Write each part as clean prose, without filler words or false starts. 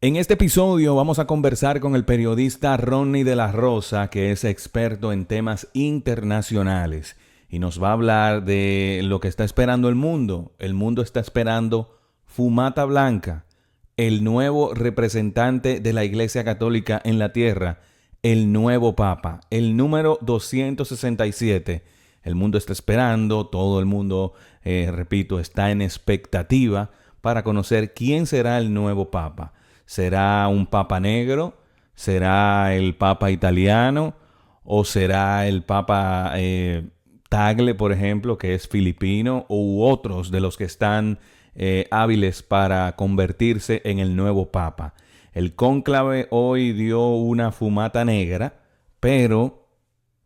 En este episodio vamos a conversar con el periodista Ronnie de la Rosa, que es experto en temas internacionales y nos va a hablar de lo que está esperando el mundo. El mundo está esperando Fumata Blanca, el nuevo representante de la Iglesia Católica en la tierra, el nuevo Papa, el número 267. El mundo está esperando, todo el mundo, repito, está en expectativa para conocer quién será el nuevo Papa. ¿Será un papa negro? ¿Será el papa italiano? ¿O será el papa Tagle, por ejemplo, que es filipino? ¿U otros de los que están hábiles para convertirse en el nuevo papa? El cónclave hoy dio una fumata negra, pero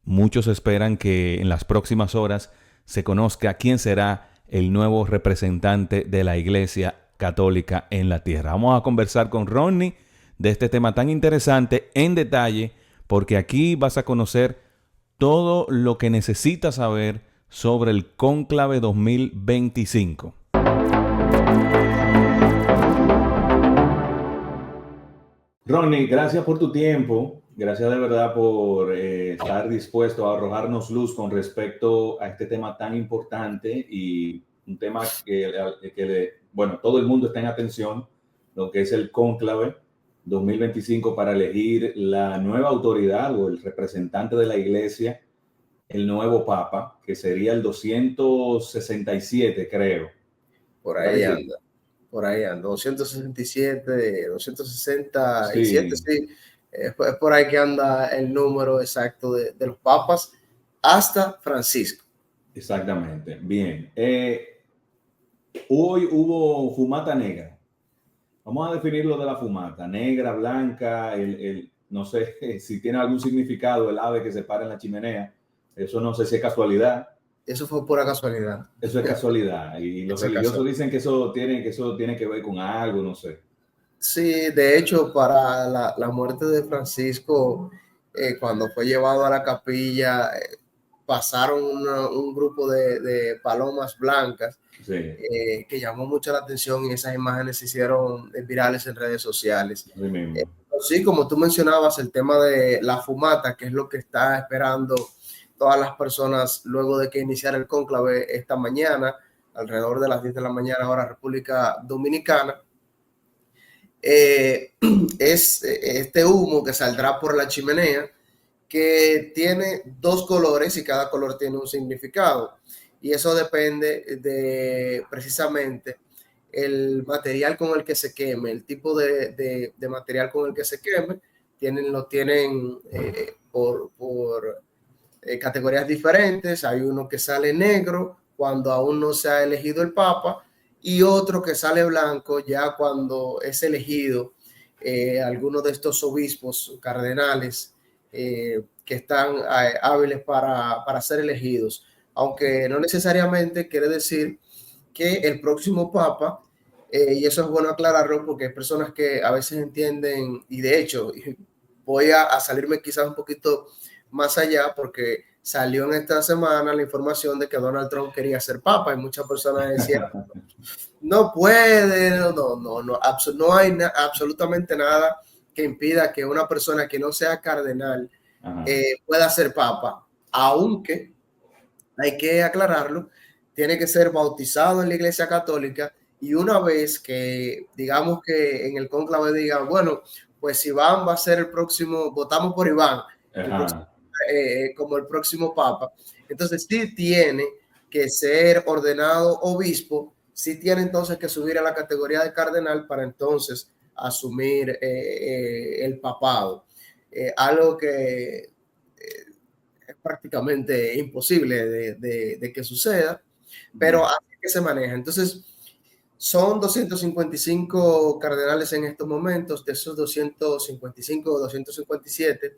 muchos esperan que en las próximas horas se conozca quién será el nuevo representante de la Iglesia Católica en la tierra. Vamos a conversar con Ronnie de este tema tan interesante en detalle, porque aquí vas a conocer todo lo que necesitas saber sobre el Cónclave 2025. Ronnie, gracias por tu tiempo, gracias de verdad por estar dispuesto a arrojarnos luz con respecto a este tema tan importante y un tema bueno, todo el mundo está en atención, lo que es el cónclave 2025 para elegir la nueva autoridad o el representante de la iglesia, el nuevo papa, que sería el 267, creo. Por Por ahí ahí sí. anda, por ahí anda, 267, 267, Sí, sí, es por ahí que anda el número exacto de los papas hasta Francisco. exactamente. Bien. Hoy hubo fumata negra. Vamos a definir lo de la fumata. Negra, blanca, no sé si tiene algún significado el ave que se para en la chimenea. Eso no sé si es casualidad. Eso fue pura casualidad. Eso es casualidad. Y los Eso es religiosos casualidad. dicen que eso tiene que ver con algo, no sé. Sí, de hecho, para la muerte de Francisco, cuando fue llevado a la capilla, pasaron un grupo de palomas blancas Sí, que llamó mucho la atención y esas imágenes se hicieron virales en redes sociales. así mismo. Sí, como tú mencionabas, el tema de la fumata, que es lo que está esperando todas las personas luego de que iniciara el cónclave esta mañana, alrededor de las 10 de la mañana, hora República Dominicana, eh, es este humo que saldrá por la chimenea, que tiene dos colores y cada color tiene un significado. Y eso depende de precisamente el material con el que se queme, el tipo de material con el que se queme, lo tienen por categorías diferentes. Hay uno que sale negro cuando aún no se ha elegido el Papa y otro que sale blanco ya cuando es elegido alguno de estos obispos cardenales que están hábiles para ser elegidos, aunque no necesariamente quiere decir que el próximo papa, y eso es bueno aclararlo porque hay personas que a veces entienden, y de hecho voy a salirme quizás un poquito más allá porque salió en esta semana la información de que Donald Trump quería ser papa y muchas personas decían, no puede, no hay absolutamente nada que impida que una persona que no sea cardenal Ajá. pueda ser papa, aunque hay que aclararlo, tiene que ser bautizado en la Iglesia Católica y una vez que digamos que en el cónclave digan, bueno, pues Iván va a ser el próximo, votamos por Iván, el próximo, Ajá. como el próximo papa, entonces sí tiene que ser ordenado obispo, sí tiene entonces que subir a la categoría de cardenal para entonces asumir el papado. Algo que es prácticamente imposible de que suceda, pero así que se maneja. Entonces, son 255 cardenales en estos momentos, de esos 255 o 257,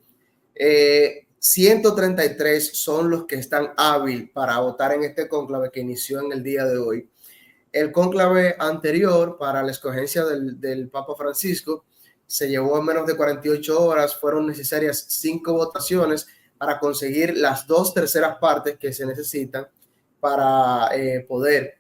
133 son los que están hábiles para votar en este cónclave que inició en el día de hoy. El cónclave anterior para la escogencia del Papa Francisco se llevó en menos de 48 horas, fueron necesarias 5 votaciones para conseguir las 2/3 partes que se necesitan para poder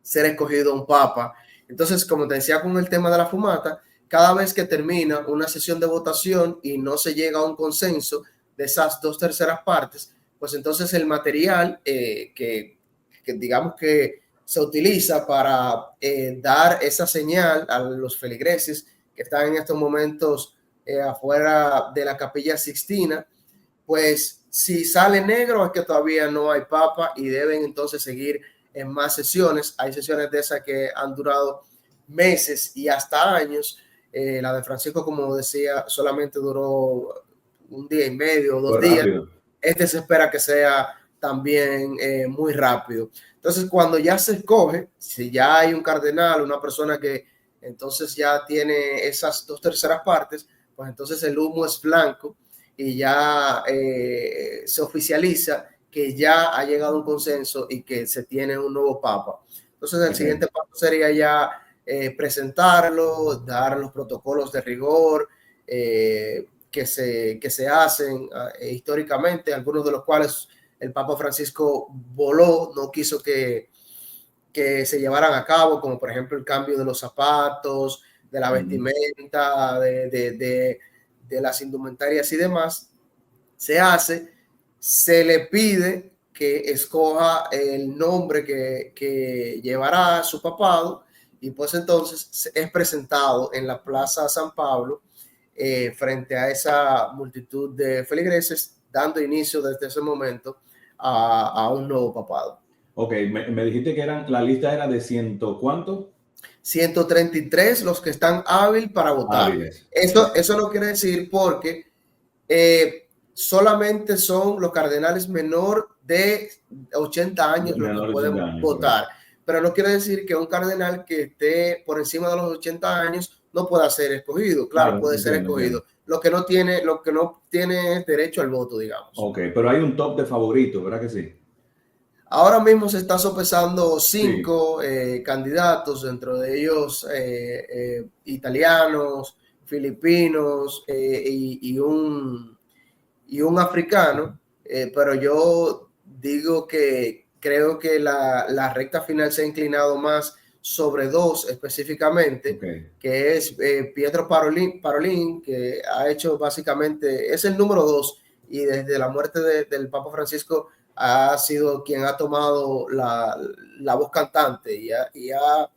ser escogido un papa. Entonces, como te decía con el tema de la fumata, cada vez que termina una sesión de votación y no se llega a un consenso de esas 2/3 partes, pues entonces el material que digamos que se utiliza para dar esa señal a los feligreses que están en estos momentos afuera de la Capilla Sixtina, pues si sale negro es que todavía no hay papa y deben entonces seguir en más sesiones. Hay sesiones de esas que han durado meses y hasta años. La de Francisco, como decía, solamente duró un día y medio o 2 días. Este se espera que sea también muy rápido. Entonces, cuando ya se escoge, si ya hay un cardenal, una persona que entonces ya tiene esas 2/3 partes, pues entonces el humo es blanco y ya se oficializa que ya ha llegado un consenso y que se tiene un nuevo papa. Entonces, el siguiente paso sería ya presentarlo, dar los protocolos de rigor que se hacen históricamente, algunos de los cuales el Papa Francisco voló, no quiso que se llevaran a cabo, como por ejemplo el cambio de los zapatos, de la vestimenta, de las indumentarias y demás. Se hace, se le pide que escoja el nombre que llevará su papado y pues entonces es presentado en la Plaza San Pablo frente a esa multitud de feligreses, dando inicio desde ese momento a un nuevo papado. Ok, me dijiste que la lista era de ¿cuánto? 133 los que están hábiles para votar. Eso no quiere decir porque solamente son los cardenales menor de 80 años los que pueden votar. Pero no quiere decir que un cardenal que esté por encima de los 80 años no pueda ser escogido. Claro, puede ser escogido. Lo que no tiene es derecho al voto, digamos. Ok, pero hay un top de favoritos, ¿verdad que sí? Ahora mismo se está sopesando 5 candidatos, dentro de ellos italianos, filipinos y un africano, pero yo digo que creo que la recta final se ha inclinado más sobre 2 específicamente, que es Pietro Parolin, que ha hecho básicamente, es el número 2 y desde la muerte del Papa Francisco ha sido quien ha tomado la voz cantante y ha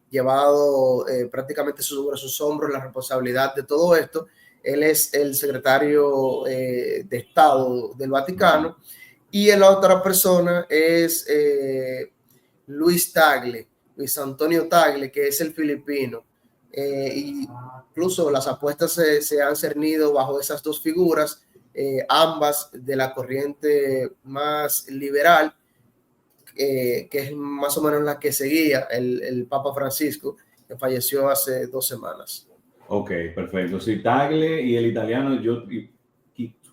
llevado prácticamente sobre sus hombros la responsabilidad de todo esto. Él es el secretario de Estado del Vaticano y la otra persona es Luis Antonio Tagle, que es el filipino. Incluso las apuestas se han cernido bajo esas 2 figuras, ambas de la corriente más liberal, que es más o menos la que seguía el Papa Francisco, que falleció hace 2 semanas. Ok, perfecto. Sí, Tagle y el italiano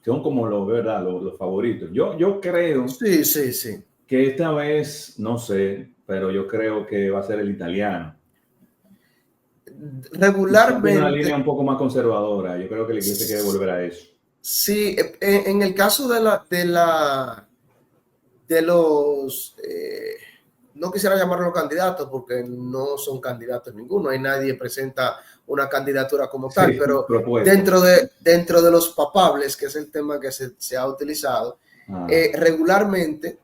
son como los favoritos. Yo creo sí. que esta vez, no sé, pero yo creo que va a ser el italiano. Regularmente. Una línea un poco más conservadora. Yo creo que la iglesia quiere volver a eso. Sí, en el caso de los, no quisiera llamarlos candidatos porque no son candidatos ninguno, hay nadie presenta una candidatura como tal, pero dentro de los papables, que es el tema que se ha utilizado, regularmente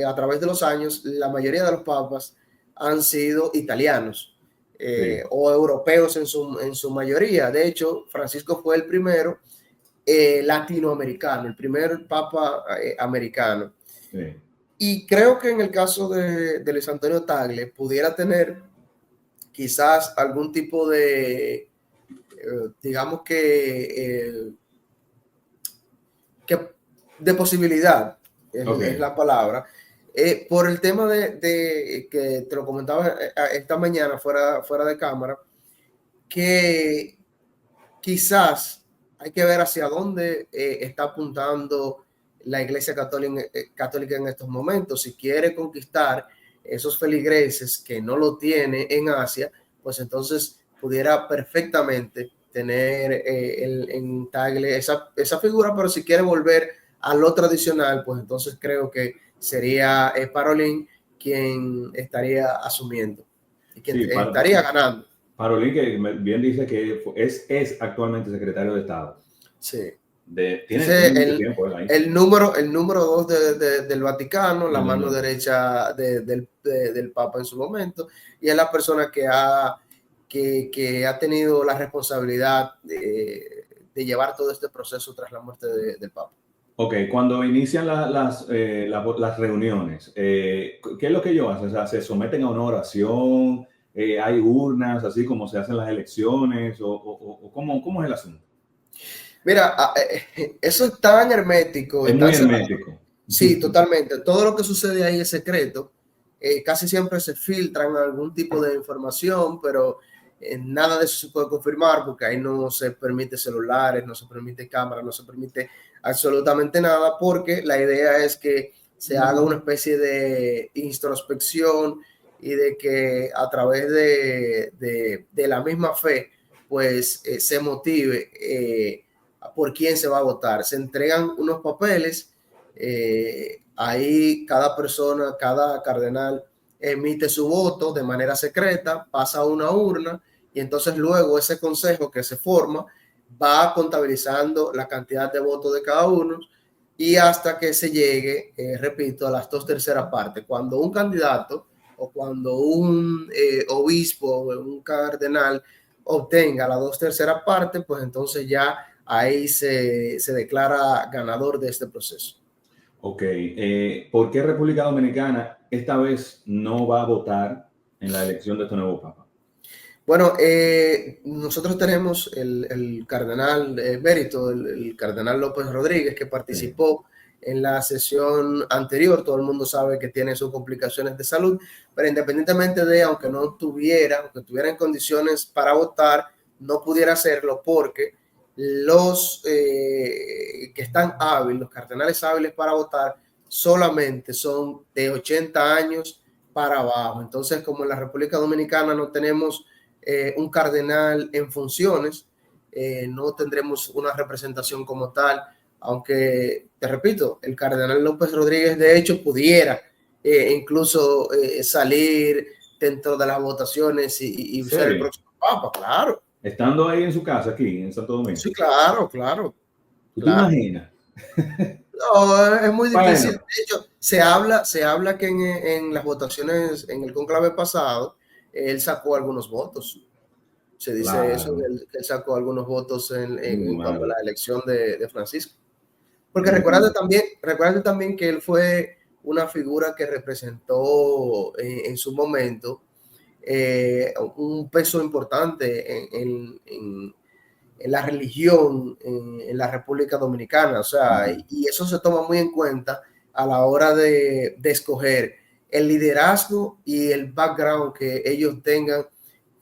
a través de los años, la mayoría de los papas han sido italianos o europeos en su mayoría. De hecho, Francisco fue el primero latinoamericano, el primer papa americano. Sí. Y creo que en el caso de Luis Antonio Tagle pudiera tener quizás algún tipo de, digamos que de posibilidad, es la palabra, por el tema de que te lo comentaba esta mañana fuera de cámara, que quizás hay que ver hacia dónde está apuntando la Iglesia Católica en estos momentos. Si quiere conquistar esos feligreses que no lo tiene en Asia, pues entonces pudiera perfectamente tener en Tagle esa figura, pero si quiere volver a lo tradicional, pues entonces creo que sería Parolin quien estaría asumiendo y quien estaría ganando. Parolín, que bien dice que es actualmente secretario de Estado. Sí. Tiene mucho tiempo él ahí. El número 2 del Vaticano, la mano derecha del Papa en su momento, y es la persona que ha tenido la responsabilidad de llevar todo este proceso tras la muerte del Papa. Ok, cuando inician las reuniones, ¿qué es lo que ellos hacen? O sea, ¿se someten a una oración? ¿Hay urnas, así como se hacen las elecciones? ¿O cómo es el asunto? Mira, eso es tan hermético. Es muy hermético. Sí, totalmente. Todo lo que sucede ahí es secreto. Casi siempre se filtran algún tipo de información, pero nada de eso se puede confirmar porque ahí no se permite celulares, no se permite cámaras, no se permite absolutamente nada, porque la idea es que se haga una especie de introspección y de que a través de la misma fe, pues se motive por quién se va a votar. Se entregan unos papeles, ahí cada persona, cada cardenal emite su voto de manera secreta, pasa a una urna y entonces luego ese consejo que se forma va contabilizando la cantidad de votos de cada uno y hasta que se llegue, repito, a las 2/3 partes. Cuando un candidato o cuando un obispo o un cardenal obtenga la 2/3 partes, pues entonces ya ahí se declara ganador de este proceso. Ok, ¿por qué República Dominicana esta vez no va a votar en la elección de este nuevo Papa? Bueno, nosotros tenemos el cardenal Emérito, el cardenal López Rodríguez, que participó en la sesión anterior. Todo el mundo sabe que tiene sus complicaciones de salud, pero independientemente de, aunque tuviera en condiciones para votar, no pudiera hacerlo porque los que están hábiles, los cardenales hábiles para votar, solamente son de 80 años para abajo. Entonces, como en la República Dominicana no tenemos un cardenal en funciones, no tendremos una representación como tal, aunque, te repito, el cardenal López Rodríguez de hecho pudiera incluso salir dentro de las votaciones y ser el próximo Papa, claro. Estando ahí en su casa, aquí en Santo Domingo. Sí, claro. ¿Tú te imaginas? No, es muy difícil. Bueno. De hecho, se habla que en las votaciones, en el conclave pasado, él sacó algunos votos. Se dice Claro. eso, que él sacó algunos votos en cuanto a la elección de Francisco. Porque recuerda también que él fue una figura que representó en su momento un peso importante en la religión en la República Dominicana. O sea, y eso se toma muy en cuenta a la hora de escoger el liderazgo y el background que ellos tengan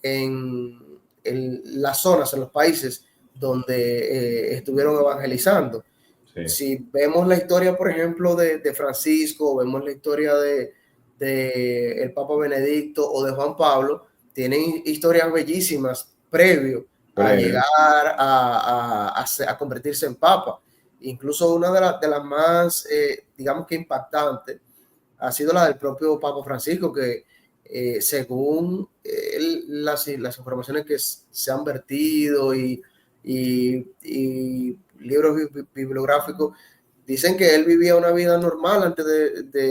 en las zonas, en los países donde estuvieron evangelizando. Sí. Si vemos la historia, por ejemplo, de Francisco, vemos la historia de el Papa Benedicto o de Juan Pablo, tienen historias bellísimas previo a llegar a convertirse en Papa. Incluso una de las más, digamos que impactantes, ha sido la del propio Papa Francisco, que según las informaciones que se han vertido y libros bibliográficos, dicen que él vivía una vida normal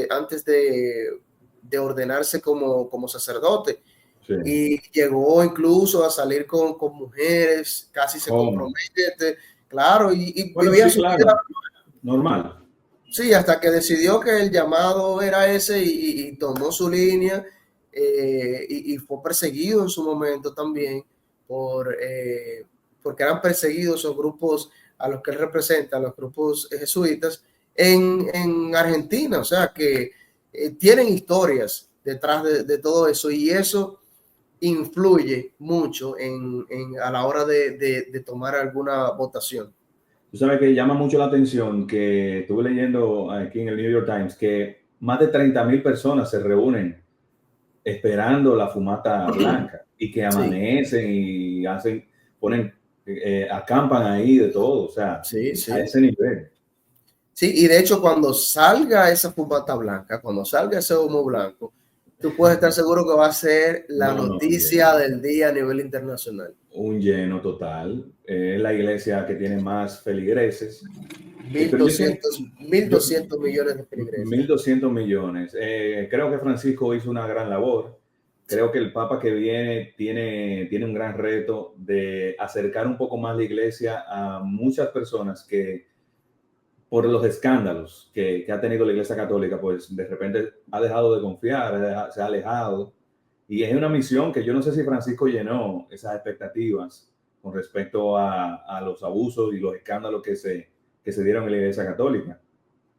antes de ordenarse como sacerdote. Sí. Y llegó incluso a salir con mujeres, casi se compromete, claro, y bueno, vivía su vida normal. Sí, hasta que decidió que el llamado era ese y tomó su línea y fue perseguido en su momento también porque eran perseguidos esos grupos a los que él representa, los grupos jesuitas en Argentina. O sea que tienen historias detrás de todo eso y eso influye mucho a la hora de tomar alguna votación. Tú sabes que llama mucho la atención que estuve leyendo aquí en el New York Times que más de 30,000 personas se reúnen esperando la fumata blanca y que amanecen y acampan ahí de todo, o sea, a ese nivel. Sí, y de hecho cuando salga esa fumata blanca, cuando salga ese humo blanco, tú puedes estar seguro que va a ser la No, no, noticia del día a nivel internacional. un lleno total. Es la iglesia que tiene más feligreses. Mil Pero doscientos mil yo, doscientos millones de feligreses. 1.200 millones. Creo que Francisco hizo una gran labor. Creo que el Papa que viene tiene un gran reto de acercar un poco más la iglesia a muchas personas que por los escándalos que ha tenido la Iglesia Católica, pues de repente ha dejado de confiar, se ha alejado. Y es una misión que yo no sé si Francisco llenó esas expectativas con respecto a los abusos y los escándalos que se dieron en la Iglesia Católica.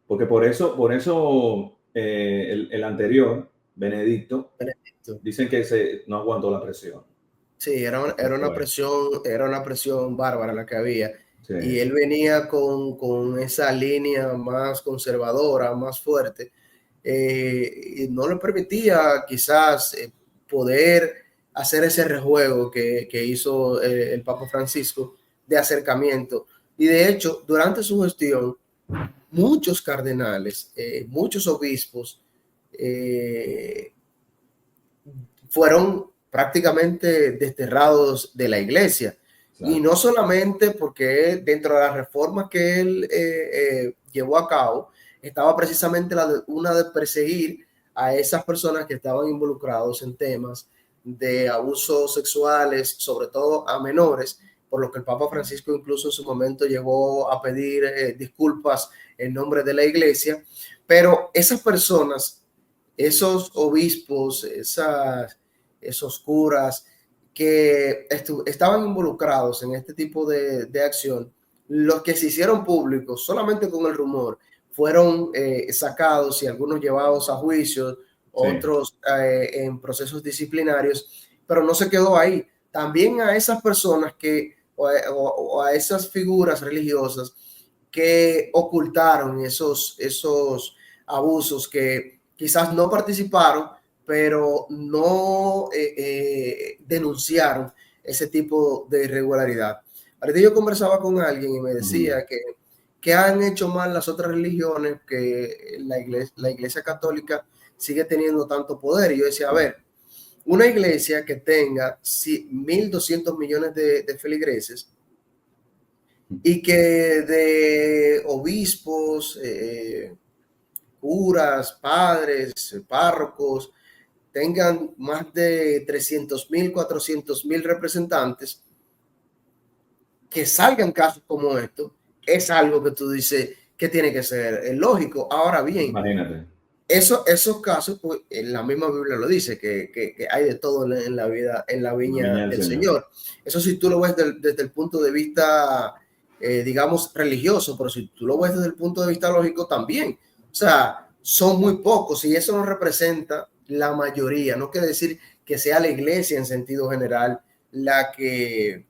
Porque por eso el anterior, Benedicto, Benedicto. dicen que no aguantó la presión. Sí, era una presión bárbara la que había. Sí, Y él venía con esa línea más conservadora, más fuerte, y no le permitía quizás poder hacer ese rejuego que hizo el Papa Francisco de acercamiento. Y de hecho, durante su gestión, muchos cardenales, muchos obispos, eh, fueron prácticamente desterrados de la iglesia. Y exacto. no solamente porque dentro de las reformas que él llevó a cabo, estaba precisamente una de perseguir a esas personas que estaban involucrados en temas de abusos sexuales, sobre todo a menores, por lo que el Papa Francisco incluso en su momento llegó a pedir disculpas en nombre de la iglesia. Pero esas personas, esos obispos, esos curas que estaban involucrados en este tipo de acción, los que se hicieron públicos solamente con el rumor, fueron sacados y algunos llevados a juicio, Sí, otros en procesos disciplinarios, pero no se quedó ahí. También a esas personas o a esas figuras religiosas que ocultaron esos abusos, que quizás no participaron, pero no denunciaron ese tipo de irregularidad. Ahorita yo conversaba con alguien y me uh-huh. decía que han hecho mal las otras religiones, que la iglesia católica sigue teniendo tanto poder. Y yo decía, a ver, una iglesia que tenga 1.200 millones de feligreses y que de obispos, curas, padres, párrocos, tengan más de 300.000, 400.000 representantes, que salgan casos como esto, es algo que tú dices que tiene que ser lógico. Ahora bien, Imagínate. esos casos, pues en la misma Biblia lo dice, que hay de todo en la vida, en la La viña viña del del Señor. Señor. Eso si tú lo ves desde el punto de vista, digamos, religioso, pero si tú lo ves desde el punto de vista lógico también. O sea, son muy pocos y eso no representa la mayoría. No quiere decir que sea la iglesia en sentido general la que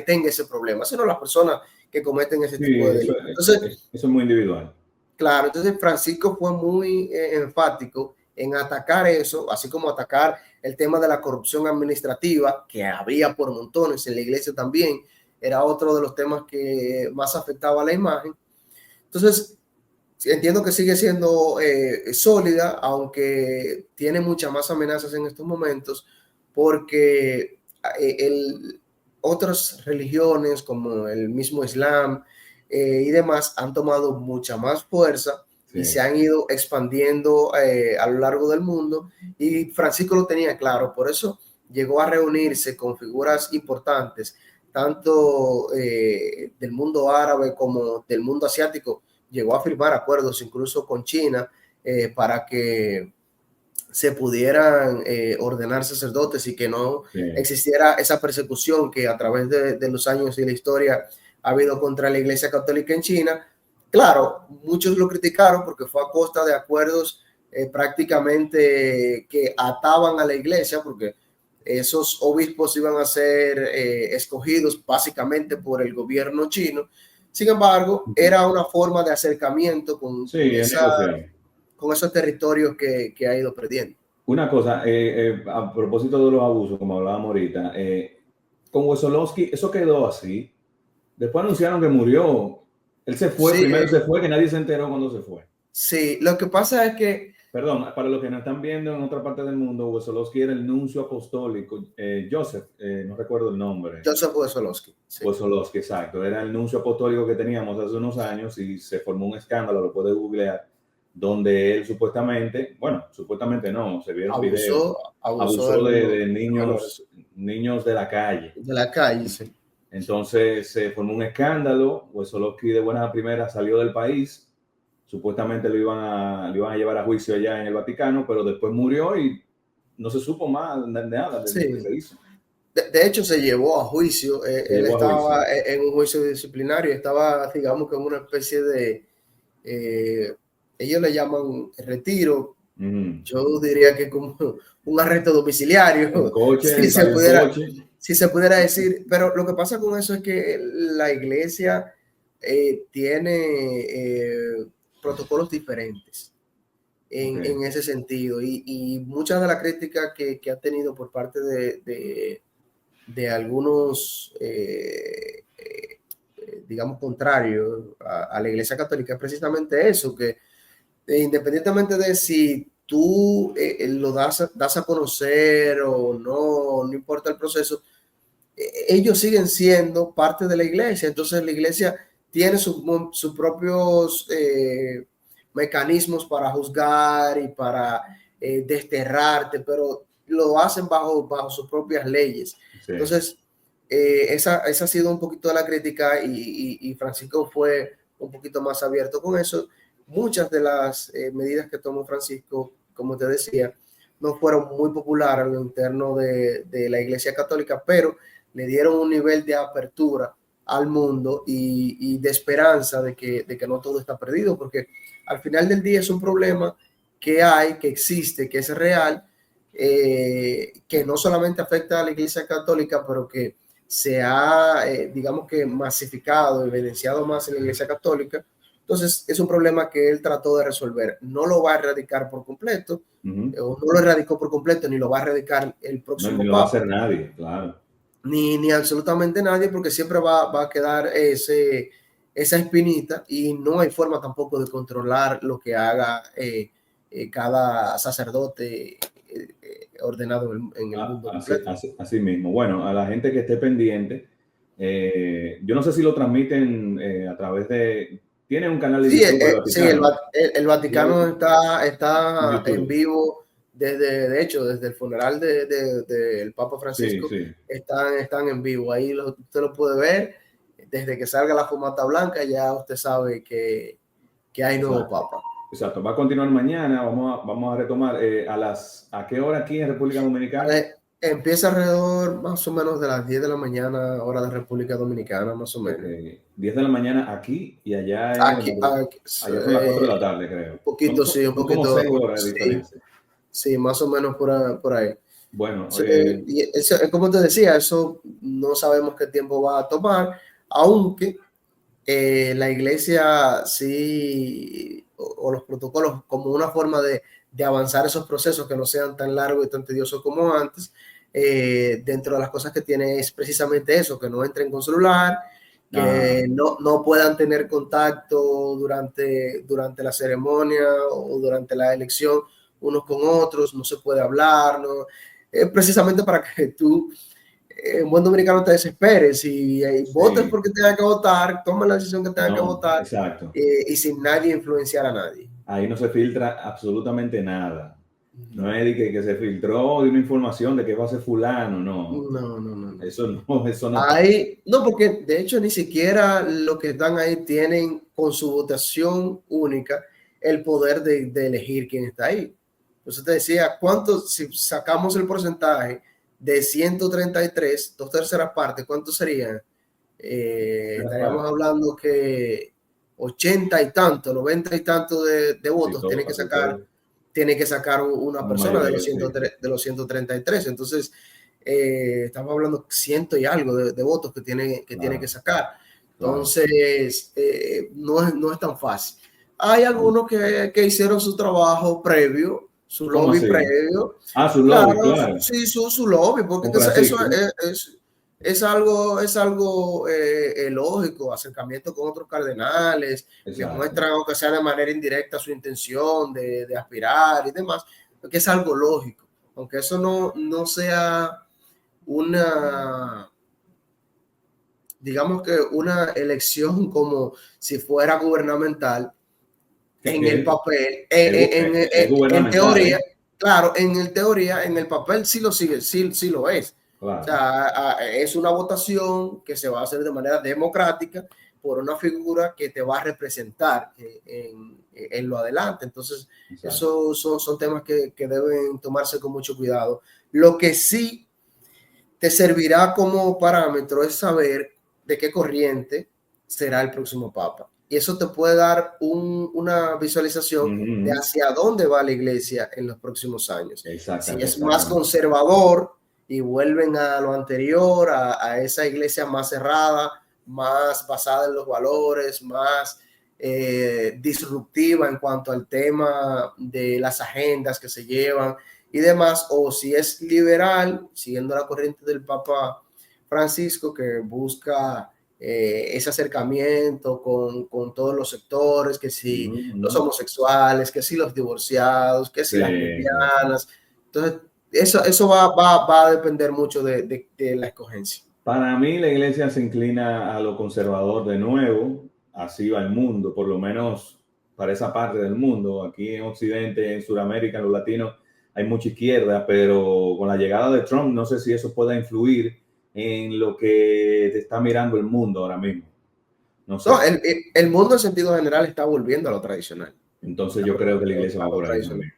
tenga ese problema, sino las personas que cometen ese Sí, tipo de delitos. Entonces, eso es muy individual. claro, entonces Francisco fue muy enfático en atacar eso, así como atacar el tema de la corrupción administrativa, que había por montones en la iglesia también, era otro de los temas que más afectaba a la imagen. Entonces, entiendo que sigue siendo sólida, aunque tiene muchas más amenazas en estos momentos, porque otras religiones como el mismo Islam y demás han tomado mucha más fuerza y se Sí. han ido expandiendo a lo largo del mundo, y Francisco lo tenía claro, por eso llegó a reunirse con figuras importantes, tanto del mundo árabe como del mundo asiático. Llegó a firmar acuerdos incluso con China para que se pudieran ordenar sacerdotes y que no Sí. existiera esa persecución que a través de los años y la historia ha habido contra la Iglesia Católica en China. Claro, muchos lo criticaron porque fue a costa de acuerdos prácticamente que ataban a la Iglesia, porque esos obispos iban a ser escogidos básicamente por el gobierno chino. Sin embargo, era una forma de acercamiento Sí, es negociable. con esos territorios que ha ido perdiendo. Una cosa, a propósito de los abusos, como hablábamos ahorita, con Wesolowski, eso quedó así. Después anunciaron que murió. Él se fue, Sí, primero se fue, que nadie se enteró cuando se fue. sí, lo que pasa es que Perdón, para los que nos están viendo en otra parte del mundo, Wesolowski era el nuncio apostólico, Joseph, no recuerdo el nombre. Joseph Wesolowski. Sí. Wesolowski, exacto. Era el nuncio apostólico que teníamos hace unos años y se formó un escándalo, lo puedes googlear, donde él supuestamente, bueno, supuestamente no, se vieron videos, abusó de niños de la calle. De la calle, sí. Entonces se formó un escándalo, Wesolowski de buena primera salió del país, supuestamente lo iban a llevar a juicio allá en el Vaticano, pero después murió y no se supo más de nada de lo que se hizo. De hecho, se llevó a juicio. Él estaba en un juicio disciplinario, estaba, digamos, que en una especie de, ellos le llaman retiro. Yo diría que como un arresto domiciliario, si se pudiera decir. Pero lo que pasa con eso es que la iglesia tiene protocolos diferentes en ese sentido, y muchas de las críticas que ha tenido por parte de algunos, digamos, contrarios a la Iglesia Católica es precisamente eso, que independientemente de si tú lo das a conocer o no importa el proceso, ellos siguen siendo parte de la iglesia. Entonces la iglesia tiene sus propios mecanismos para juzgar y para desterrarte, pero lo hacen bajo sus propias leyes. Sí. Entonces, esa ha sido un poquito de la crítica, y Francisco fue un poquito más abierto con eso. Muchas de las medidas que tomó Francisco, como te decía, no fueron muy populares en lo interno de la Iglesia Católica, pero le dieron un nivel de apertura al mundo y de esperanza de que no todo está perdido, porque al final del día es un problema que existe, que es real, que no solamente afecta a la Iglesia Católica, pero que se ha, digamos que masificado, evidenciado más en la Iglesia Católica. Entonces es un problema que él trató de resolver. No lo va a erradicar por completo, o no lo erradicó por completo, ni lo va a erradicar el próximo ni lo va a hacer nadie, claro. Ni absolutamente nadie, porque siempre va a quedar esa espinita, y no hay forma tampoco de controlar lo que haga cada sacerdote ordenado en el mundo. Así mismo. Bueno, a la gente que esté pendiente, yo no sé si lo transmiten a través de... ¿Tiene un canal de YouTube? Sí, el Vaticano está en vivo. De hecho, desde el funeral del Papa Francisco, sí. Están en vivo. Ahí usted lo puede ver. Desde que salga la fumata blanca, ya usted sabe que hay nuevo Papa. Exacto. Va a continuar mañana. Vamos a retomar. ¿A qué hora aquí en República Dominicana? Empieza alrededor más o menos de las 10 de la mañana, hora de República Dominicana, más o menos. 10 de la mañana aquí, y allá allá son las 4 de la tarde, creo. Un poquito, sí, un poquito. Como 6 horas de diferencia. Sí, más o menos por ahí. Bueno, como te decía, eso no sabemos qué tiempo va a tomar, aunque la iglesia sí, o los protocolos, como una forma de avanzar esos procesos que no sean tan largos y tan tediosos como antes, dentro de las cosas que tiene es precisamente eso, que no entren con celular, que no puedan tener contacto durante la ceremonia o durante la elección unos con otros, no se puede hablar, ¿no? Precisamente para que tú, en buen dominicano, te desesperes y votes porque tengas que votar, tomes la decisión que tengas que votar, exacto. Y sin nadie influenciar a nadie. Ahí no se filtra absolutamente nada. No es de que se filtró de una información de que va a ser fulano, no. No. Eso no. Ahí, no, porque de hecho ni siquiera los que están ahí tienen con su votación única el poder de elegir quién está ahí. Entonces te decía, si sacamos el porcentaje de 133, 2/3 partes, ¿cuánto sería? Estaríamos hablendo que 80 y tanto, 90 y tanto de votos tiene que sacar una persona de los 133. Entonces, estamos hablando 100 y algo de votos que tiene que sacar. Entonces, no es tan fácil. Hay algunos que hicieron su trabajo previo, su lobby previo. Su lobby, claro. Sí, su lobby, porque es algo lógico, acercamiento con otros cardenales, que muestran, aunque sea de manera indirecta, su intención de aspirar y demás, que es algo lógico, aunque eso no sea una, digamos que una elección como si fuera gubernamental en el papel, en teoría, claro, en el papel sí lo sigue, sí lo es. Claro. O sea, es una votación que se va a hacer de manera democrática por una figura que te va a representar en lo adelante. Entonces, esos son temas que deben tomarse con mucho cuidado. Lo que sí te servirá como parámetro es saber de qué corriente será el próximo papa. Y eso te puede dar una visualización de hacia dónde va la iglesia en los próximos años. Si es más conservador y vuelven a lo anterior, a esa iglesia más cerrada, más basada en los valores, más disruptiva en cuanto al tema de las agendas que se llevan y demás, o si es liberal, siguiendo la corriente del Papa Francisco, que busca ese acercamiento con todos los sectores, que si los homosexuales, que si los divorciados, que si las lesbianas. Entonces, eso va a depender mucho de la escogencia. Para mí, la iglesia se inclina a lo conservador de nuevo, así va el mundo, por lo menos para esa parte del mundo. Aquí en Occidente, en Sudamérica, en los latinos, hay mucha izquierda, pero con la llegada de Trump, no sé si eso pueda influir en lo que te está mirando el mundo ahora mismo. No sé. El mundo en sentido general está volviendo a lo tradicional. Entonces yo creo que la iglesia va por ahí también.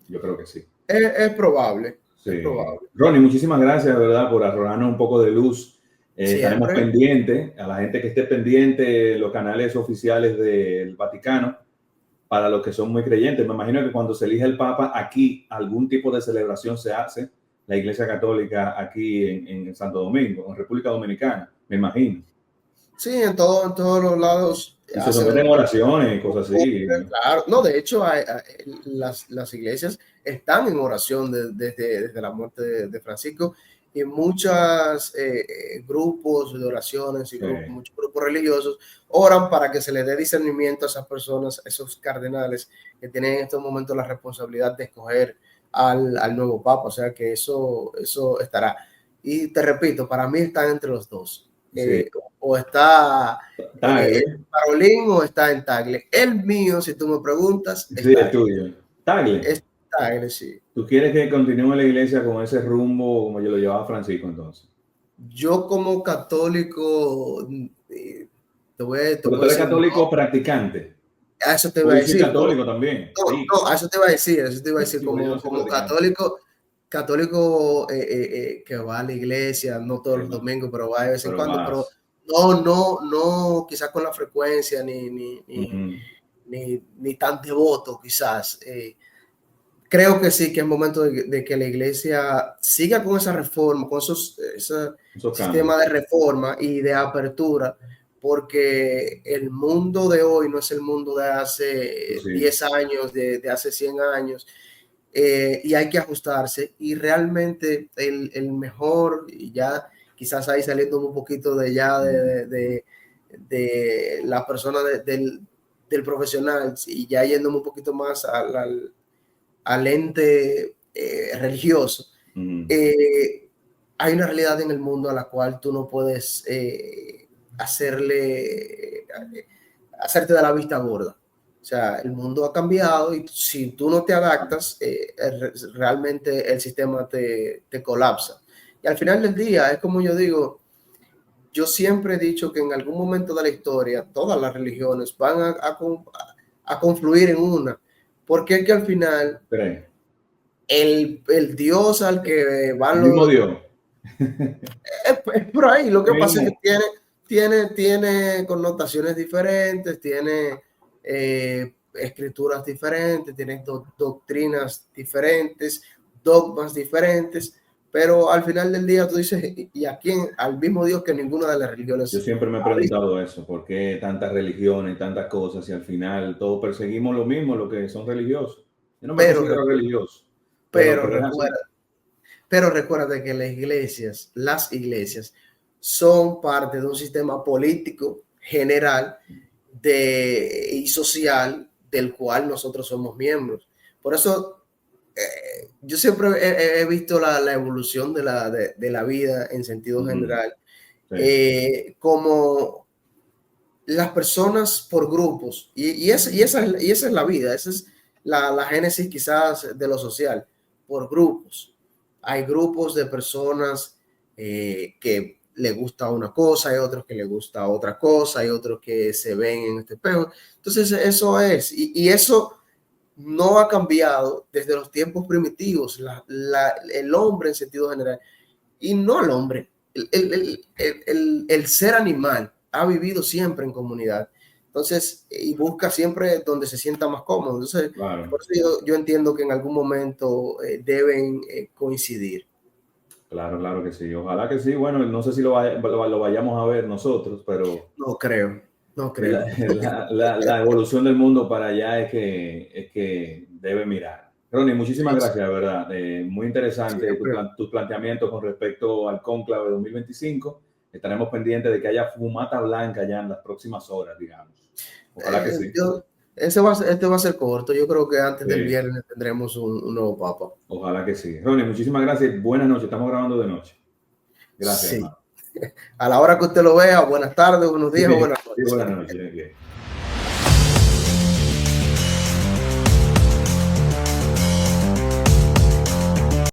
Yo creo que sí. Es probable. Sí. Es probable. Ronnie, muchísimas gracias, de verdad, por arrojarnos un poco de luz. Estaremos pendientes, a la gente que esté pendiente, los canales oficiales del Vaticano, para los que son muy creyentes. Me imagino que cuando se elige el Papa, aquí algún tipo de celebración se hace, la Iglesia Católica aquí en Santo Domingo, en República Dominicana, me imagino. Sí, en todos los lados. Y se someten oraciones y cosas así. Claro, no, de hecho, las iglesias están en oración desde la muerte de Francisco, y muchos grupos de oraciones y muchos grupos religiosos oran para que se les dé discernimiento a esas personas, esos cardenales que tienen en estos momentos la responsabilidad de escoger al nuevo papa. O sea que eso estará. Y te repito, para mí están entre los dos. O está en Parolín o está en Tagle. El mío, si tú me preguntas, es el tuyo. Tagle. Es Tagle, sí. ¿Tú quieres que continúe la iglesia con ese rumbo como yo lo llevaba Francisco entonces? Yo como católico, ¿Tú eres católico practicante? A eso te iba a decir. Católico también. No, a eso te iba a decir. Como católico que va a la iglesia, no todos los domingos, pero va de vez en cuando. Pero no, quizás con la frecuencia ni tan devoto, quizás. Creo que sí, que es momento de que la iglesia siga con esa reforma, con ese sistema de reforma y de apertura, porque el mundo de hoy no es el mundo de hace 10 años, de hace 100 años, y hay que ajustarse. Y realmente el mejor, y ya quizás ahí saliendo un poquito de la persona del profesional, y ya yéndome un poquito más al ente religioso, hay una realidad en el mundo a la cual tú no puedes hacerte de la vista gorda. O sea, el mundo ha cambiado y si tú no te adaptas, realmente el sistema te colapsa. Y al final del día, es como yo digo, yo siempre he dicho que en algún momento de la historia todas las religiones van a confluir en una, porque es que al final el Dios al que van los... Dios. Es por ahí. Lo que pasa es que tiene connotaciones diferentes, tiene escrituras diferentes, tiene doctrinas diferentes, dogmas diferentes, pero al final del día tú dices, ¿y a quién? Al mismo Dios que ninguna de las religiones. Yo siempre me he preguntado eso, ¿por qué tantas religiones, tantas cosas, y al final todos perseguimos lo mismo, lo que son religiosos? Yo no me considero religioso. Pero recuerda que las iglesias son parte de un sistema político general y social del cual nosotros somos miembros. Por eso yo siempre he visto la evolución de la vida en sentido general, como las personas por grupos, y esa es la vida, esa es la génesis quizás de lo social, por grupos. Hay grupos de personas que le gusta una cosa, hay otros que le gusta otra cosa, hay otros que se ven en este espejo. Entonces eso es, y eso no ha cambiado desde los tiempos primitivos. El hombre en sentido general, y no el hombre, el ser animal ha vivido siempre en comunidad. Entonces, y busca siempre donde se sienta más cómodo. Entonces, Claro. por eso yo entiendo que en algún momento deben coincidir. Claro, claro que sí. Ojalá que sí. Bueno, no sé si lo vayamos a ver nosotros, pero No creo, no creo. la evolución del mundo para allá es que debe mirar. Ronnie, muchísimas Sí, gracias, de verdad. Muy interesante siempre. tus planteamientos con respecto al cónclave 2025. Estaremos pendientes de que haya fumata blanca ya en las próximas horas, digamos. Ojalá que sí. Este va a ser corto. Yo creo que antes del Sí, viernes tendremos un nuevo papa. ojalá que sí. Ronnie, muchísimas gracias. Buenas noches. Estamos grabando de noche. Gracias, Sí. hermano. A la hora que usted lo vea, buenas tardes, buenos días o Sí, buenas sí, noches. buenas noches. Bien.